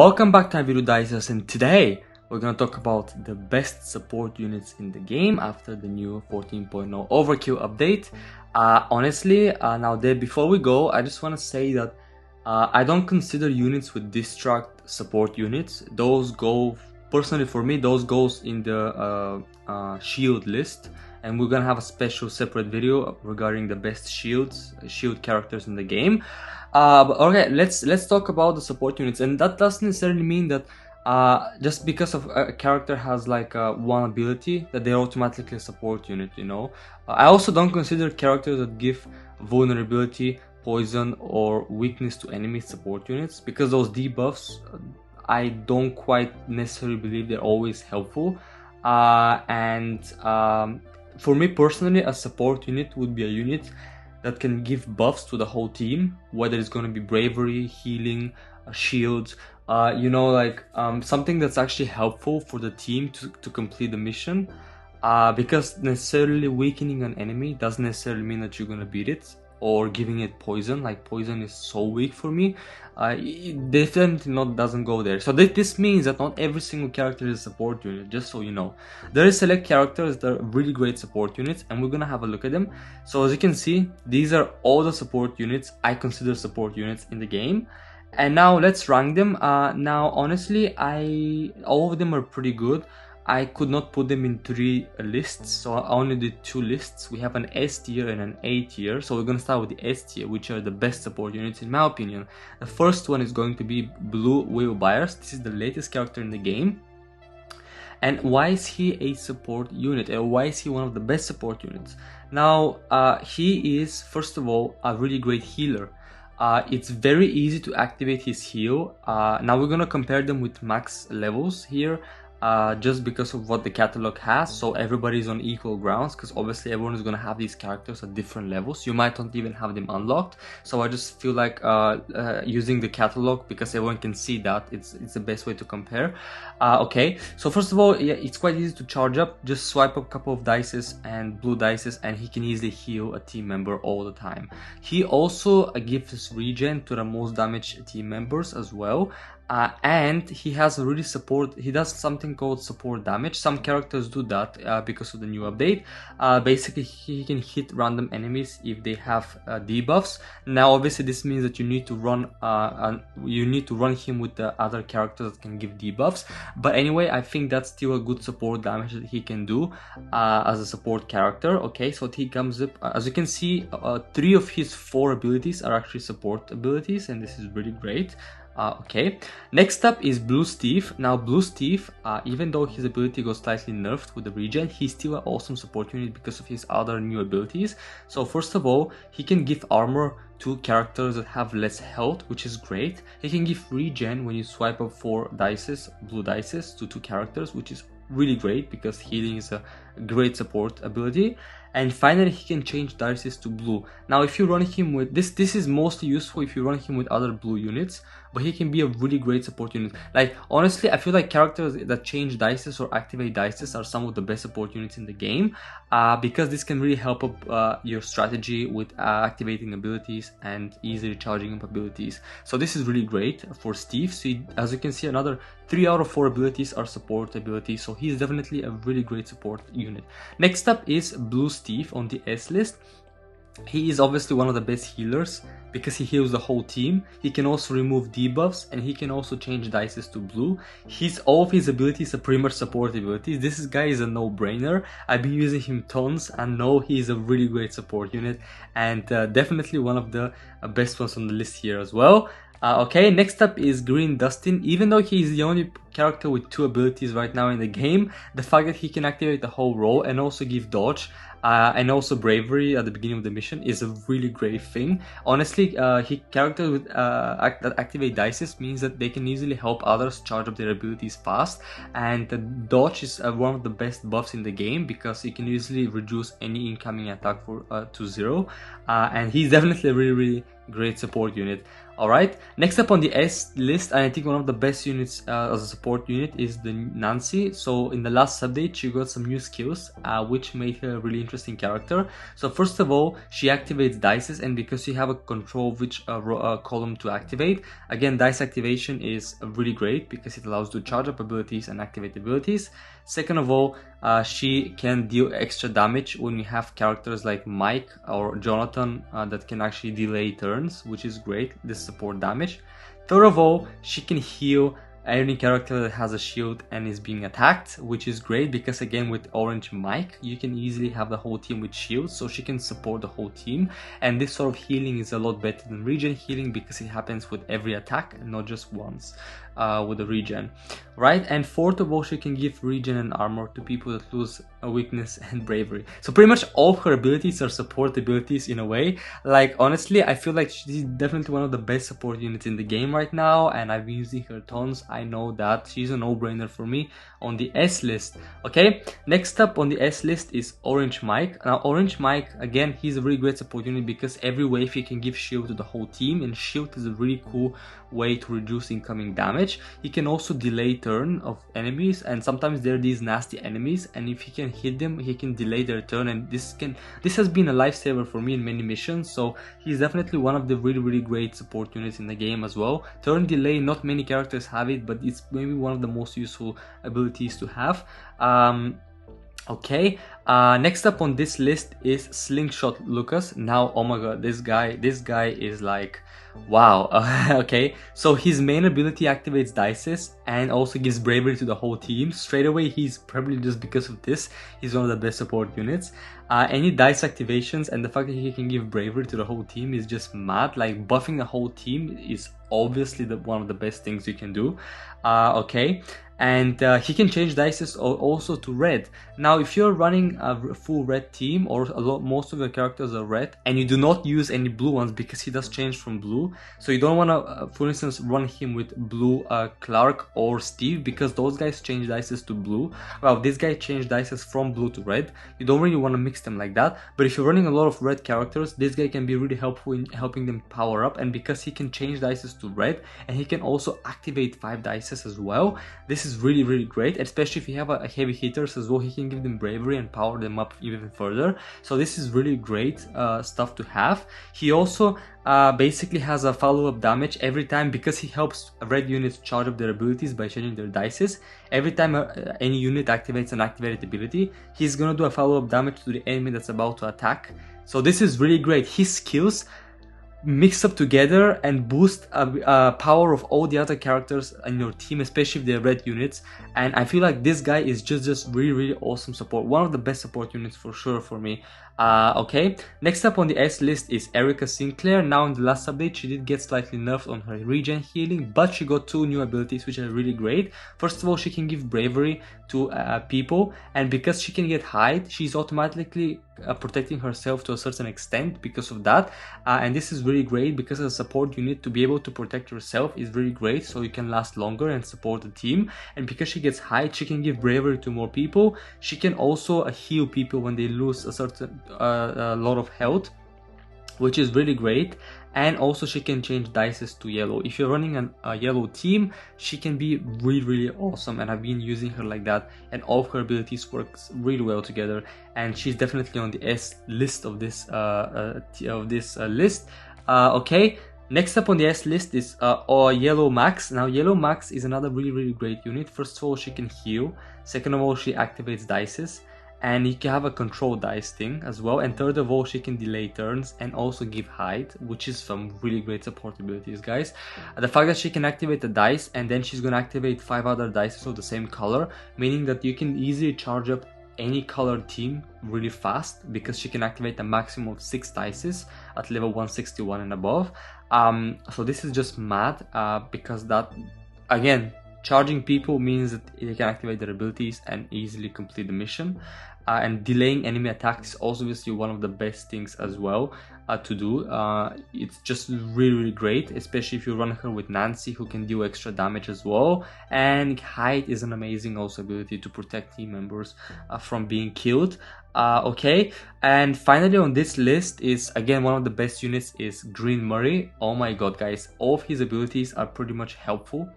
Welcome back to my video, Dicers, and today we're gonna talk about the best support units in the game after the new 14.0 Overkill update. Now before we go, I just want to say that I don't consider units with distract support units. Those go, personally for me, those goes in the shield list, and we're gonna have a special separate video regarding the best shield characters in the game. Okay, let's talk about the support units, and that doesn't necessarily mean that just because of a character has like one ability that they're automatically a support unit, you know. I also don't consider characters that give vulnerability, poison, or weakness to enemy support units, because those debuffs I don't quite necessarily believe they're always helpful. For me personally, a support unit would be a unit that can give buffs to the whole team, whether it's going to be bravery, healing, shields, something that's actually helpful for the team to complete the mission. Because necessarily weakening an enemy doesn't necessarily mean that you're going to beat it, or giving it poison. Like, poison is so weak for me. It definitely doesn't go there. So this means that not every single character is a support unit, just so you know. There is select characters that are really great support units, and we're gonna have a look at them. So as you can see, these are all the support units I consider support units in the game. And now let's rank them. Now honestly, all of them are pretty good. I could not put them in 3 lists, so I only did 2 lists. We have an S tier and an A tier, so we're gonna start with the S tier, which are the best support units in my opinion. The first one is going to be Blue Will Byers. This is the latest character in the game. And why is he a support unit, or why is he one of the best support units? Now, he is, first of all, a really great healer. It's very easy to activate his heal. Now we're gonna compare them with max levels here. Just because of what the catalog has, so everybody's on equal grounds, because obviously everyone is going to have these characters at different levels. You might not even have them unlocked, so I just feel like using the catalog, because everyone can see that, it's the best way to compare. Okay, so first of all, yeah, it's quite easy to charge up. Just swipe up a couple of dices and blue dices, and he can easily heal a team member all the time. He also gives regen to the most damaged team members as well. And he has a really he does something called support damage. Some characters do that because of the new update. Basically, he can hit random enemies if they have debuffs. Now, obviously, this means that you need to run him with the other characters that can give debuffs. But anyway, I think that's still a good support damage that he can do as a support character. Okay, so he comes up, as you can see, 3 of his 4 abilities are actually support abilities, and this is really great. Okay, next up is Blue Steve. Now Blue Steve, even though his ability got slightly nerfed with the regen, he's still an awesome support unit because of his other new abilities. So first of all, he can give armor to characters that have less health, which is great. He can give regen when you swipe up 4 blue dices to 2 characters, which is really great because healing is a great support ability. And finally, he can change dices to blue. Now, if you run him with this is mostly useful if you run him with other blue units, but he can be a really great support unit. Like, honestly, I feel like characters that change dices or activate dices are some of the best support units in the game, because this can really help up your strategy with activating abilities and easily charging up abilities. So this is really great for Steve. So as you can see, another 3 out of 4 abilities are support abilities, so he's definitely a really great support unit. Next up is Blue Steve on the S list. He is obviously one of the best healers because he heals the whole team. He can also remove debuffs, and he can also change dices to blue. All of his abilities are pretty much support abilities. This guy is a no-brainer. I've been using him tons, and know he is a really great support unit, and definitely one of the best ones on the list here as well. Okay, next up is Green Dustin. Even though he's the only character with 2 abilities right now in the game, the fact that he can activate the whole roll and also give dodge and also bravery at the beginning of the mission is a really great thing. Honestly, characters with that activate dices means that they can easily help others charge up their abilities fast, and the dodge is one of the best buffs in the game because it can easily reduce any incoming attack to 0, and he's definitely a really great support unit. Alright, next up on the S list, and I think one of the best units as a support unit is the Nancy. So in the last update, she got some new skills, which made her a really interesting character. So first of all, she activates dices, and because you have a control of which column to activate, again, dice activation is really great because it allows you to charge up abilities and activate abilities. Second of all, she can deal extra damage when you have characters like Mike or Jonathan that can actually delay turns, which is great, this support damage. Third of all, she can heal any character that has a shield and is being attacked, which is great because again with Orange Mike you can easily have the whole team with shields, so she can support the whole team, and this sort of healing is a lot better than regen healing because it happens with every attack and not just once with the regen, right? And fourth of all, she can give regen and armor to people that lose a weakness and bravery. So pretty much all of her abilities are support abilities in a way. Like honestly, I feel like she's definitely one of the best support units in the game right now, and I've been using her tons. I know that she's a no-brainer for me on the S list. Okay, next up on the S list is Orange Mike. Now Orange Mike, again, he's a really great support unit because every wave he can give shield to the whole team, and shield is a really cool way to reduce incoming damage. He can also delay turn of enemies, and sometimes there are these nasty enemies, and if he can hit them, he can delay their turn, and this has been a lifesaver for me in many missions. So he's definitely one of the really great support units in the game as well. Turn delay, not many characters have it, but it's maybe one of the most useful abilities to have. Okay, next up on this list is Slingshot Lucas. Now, oh my god, this guy is like, wow. Okay, so his main ability activates dices and also gives bravery to the whole team. Straight away, he's probably, just because of this, he's one of the best support units. Any dice activations and the fact that he can give bravery to the whole team is just mad. Like buffing the whole team is obviously one of the best things you can do. Okay, and he can change dices also to red. Now if you're running a full red team, or most of your characters are red, and you do not use any blue ones because he does change from blue, so you don't want to for instance run him with blue Clark or Steve, because those guys change dices to blue. Well, this guy changed dices from blue to red. You don't really want to mix them like that, but if you're running a lot of red characters, this guy can be really helpful in helping them power up. And because he can change dices to red, and he can also activate 5 dices as well, this is really great, especially if you have a heavy hitters as well. He can give them bravery and power them up even further, so this is really great stuff to have. He also basically has a follow-up damage every time, because he helps red units charge up their abilities by changing their dices. Every time any unit activates an activated ability, he's gonna do a follow-up damage to the enemy that's about to attack. So this is really great. His skills mix up together and boost power of all the other characters in your team, especially if they're red units. And I feel like this guy is just really awesome support, one of the best support units for sure for me. Okay, next up on the S list is Erica Sinclair. Now in the last update, she did get slightly nerfed on her regen healing, but she got 2 new abilities which are really great. First of all, she can give bravery to people, and because she can get hide, she's automatically protecting herself to a certain extent because of that. And this is really great because as a support unit, to be able to protect yourself is really great, so you can last longer and support the team. And because she gets hide, she can give bravery to more people. She can also heal people when they lose a certain lot of health, which is really great. And also she can change dices to yellow. If you're running a yellow team, she can be really awesome, and I've been using her like that, and all of her abilities works really well together, and she's definitely on the S list of this list. Okay, next up on the S list is Yellow Max. Now Yellow Max is another really great unit. First of all, she can heal. Second of all, she activates dices, and you can have a control dice thing as well. And third of all, she can delay turns and also give hide, which is some really great support abilities, guys. The fact that she can activate the dice, and then she's gonna activate 5 other dice of the same color, meaning that you can easily charge up any colored team really fast, because she can activate a maximum of 6 dices at level 161 and above. So this is just mad, because that, again, charging people means that they can activate their abilities and easily complete the mission. And delaying enemy attacks is also obviously one of the best things as well. to do. It's just really great, especially if you run her with Nancy, who can do extra damage as well. And hide is an amazing also ability to protect team members from being killed. Okay, and finally on this list is again one of the best units is Green Murray. Oh my god, guys, all of his abilities are pretty much helpful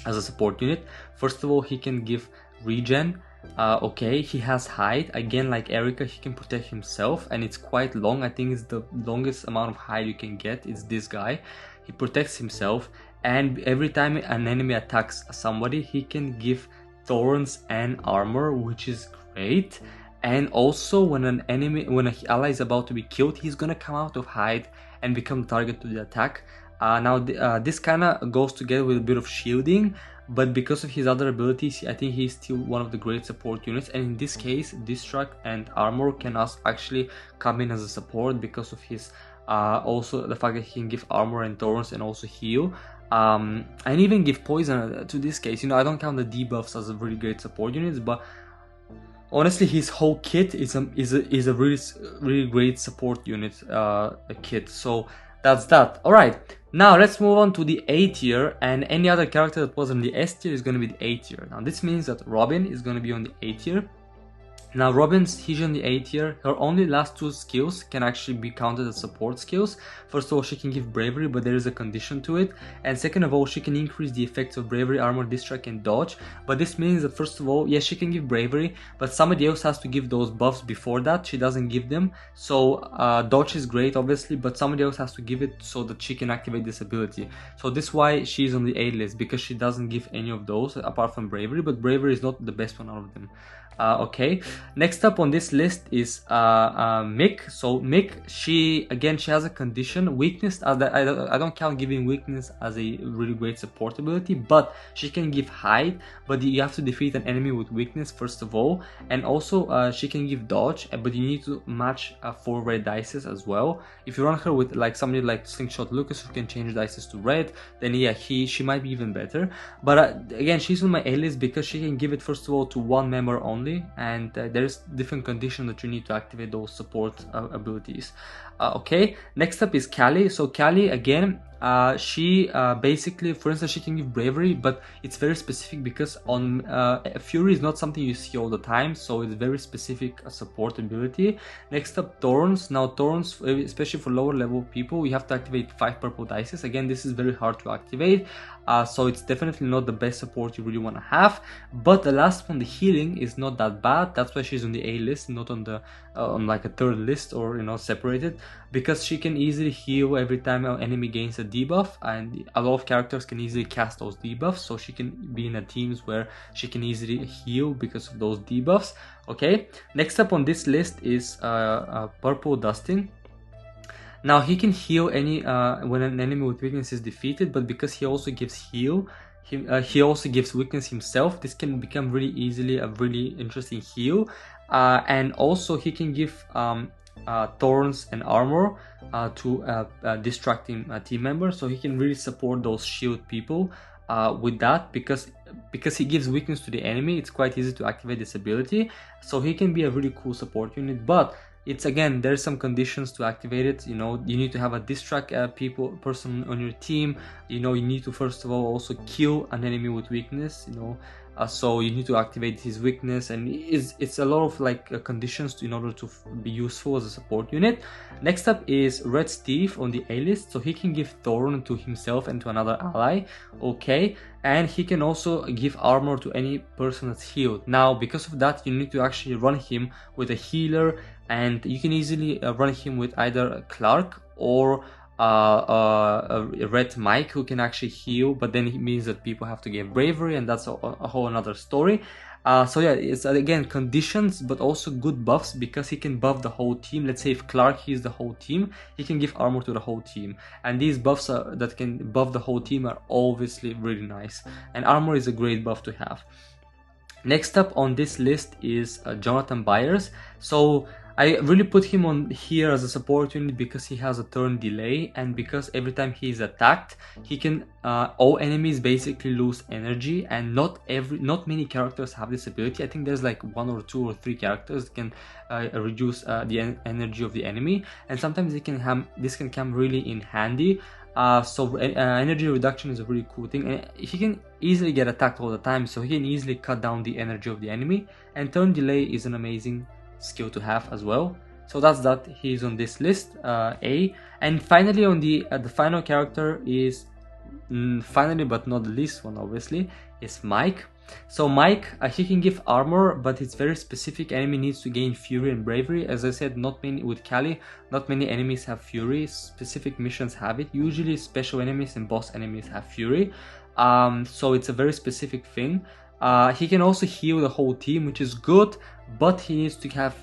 as a support unit. First of all, he can give regen. Okay, he has hide. Again, like Erica, he can protect himself, and it's quite long. I think it's the longest amount of hide you can get. It's this guy. He protects himself, and every time an enemy attacks somebody, he can give thorns and armor, which is great. And also when an ally is about to be killed, he's gonna come out of hide and become target to the attack. This kind of goes together with a bit of shielding, but because of his other abilities, I think he's still one of the great support units. And in this case, Destruct and Armor can actually come in as a support because of his also the fact that he can give Armor and Thorns and also heal. And even give Poison to this case. You know, I don't count the debuffs as a really great support units, but honestly, his whole kit is a really great support unit kit. So that's that. All right, now let's move on to the A tier, and any other character that was on the S tier is going to be the A tier. Now this means that Robin is going to be on the A tier. Now he's on the A tier. Her only last two skills can actually be counted as support skills. First of all, she can give bravery, but there is a condition to it. And second of all, she can increase the effects of bravery, armor, distract, and dodge. But this means that first of all, yes, she can give bravery, but somebody else has to give those buffs before that. She doesn't give them. So dodge is great, obviously, but somebody else has to give it so that she can activate this ability. So this is why she's on the A list, because she doesn't give any of those apart from bravery, but bravery is not the best one out of them. Okay, next up on this list is Mick. So Mick, she has a condition, weakness. I don't count giving weakness as a really great support ability, but she can give hide, but you have to defeat an enemy with weakness first of all, and also she can give dodge, but you need to match 4 red dices as well. If you run her with like somebody like Slingshot Lucas who can change dices to red, then yeah, she might be even better. But again, she's on my A list because she can give it first of all to one member only, and there's different conditions that you need to activate those support abilities. Okay, next up is Cali. So Cali, again, she basically, for instance, she can give bravery, but it's very specific because on Fury is not something you see all the time, so it's very specific support ability. Next up, Thorns. Now Thorns, especially for lower level people, you have to activate 5 purple dices. Again, this is very hard to activate, so it's definitely not the best support you really want to have. But the last one, the healing, is not that bad. That's why she's on the A list, not on the on like a third list, or you know, separated, because she can easily heal every time an enemy gains a debuff, and a lot of characters can easily cast those debuffs, so she can be in a teams where she can easily heal because of those debuffs. Okay, next up on this list is Purple Dustin. Now he can heal any when an enemy with weakness is defeated, but because he also gives heal, he also gives weakness himself. This can become really easily a really interesting heal, and also he can give Thorns and armor to distracting team members, so he can really support those shield people with that, because he gives weakness to the enemy. It's quite easy to activate this ability, so he can be a really cool support unit. But it's, again, there's some conditions to activate it. You know, you need to have a distract person on your team. You know, you need to first of all also kill an enemy with weakness, you know, so you need to activate his weakness, and it's a lot of like conditions in order to be useful as a support unit. Next up is Red Steve on the A list. So he can give Thorn to himself and to another ally. Okay, and he can also give armor to any person that's healed. Now because of that, you need to actually run him with a healer, and you can easily run him with either Clark or a Red Mike, who can actually heal, but then it means that people have to give bravery, and that's a whole another story. So yeah, it's again conditions, but also good buffs, because he can buff the whole team. Let's say if Clark heals the whole team, he can give armor to the whole team, and these buffs that can buff the whole team are obviously really nice, and armor is a great buff to have. Next up on this list is Jonathan Byers. So I really put him on here as a support unit because he has a turn delay, and because every time he is attacked, he can all enemies basically lose energy, and not many characters have this ability. I think there's like 1 or 2 or 3 characters that can reduce the energy of the enemy, and sometimes this can come really in handy. So energy reduction is a really cool thing, and he can easily get attacked all the time, so he can easily cut down the energy of the enemy, and turn delay is an amazing skill to have as well. So that's that. He's on this list, A. And finally, on the final character is finally but not the least one, obviously, is Mike. So Mike, he can give armor, but it's very specific. Enemy needs to gain fury and bravery. As I said, not many with Cali, not many enemies have fury. Specific missions have it. Usually special enemies and boss enemies have fury. So it's a very specific thing. He can also heal the whole team, which is good, but he needs to have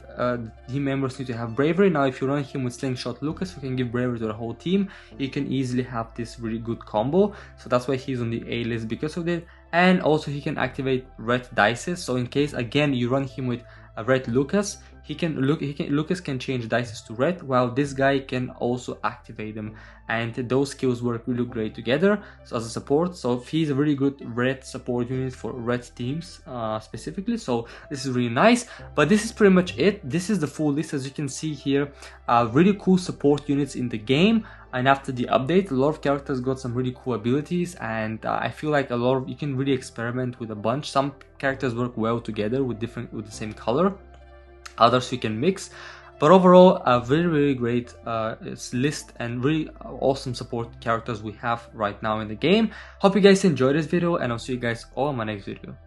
team members need to have bravery. Now if you run him with Slingshot Lucas, who can give bravery to the whole team, you can easily have this really good combo. So that's why he's on the A list because of it. And also he can activate red dices, so in case again you run him with a red Lucas, Lucas can change dices to red, while this guy can also activate them, and those skills work really great together. So as a support, so he's a really good red support unit for red teams specifically. So this is really nice. But this is pretty much it. This is the full list, as you can see here. Really cool support units in the game. And after the update, a lot of characters got some really cool abilities, and I feel like you can really experiment with a bunch. Some characters work well together with the same color. Others you can mix, but overall a very great list and really awesome support characters we have right now in the game. Hope you guys enjoyed this video, and I'll see you guys all in my next video.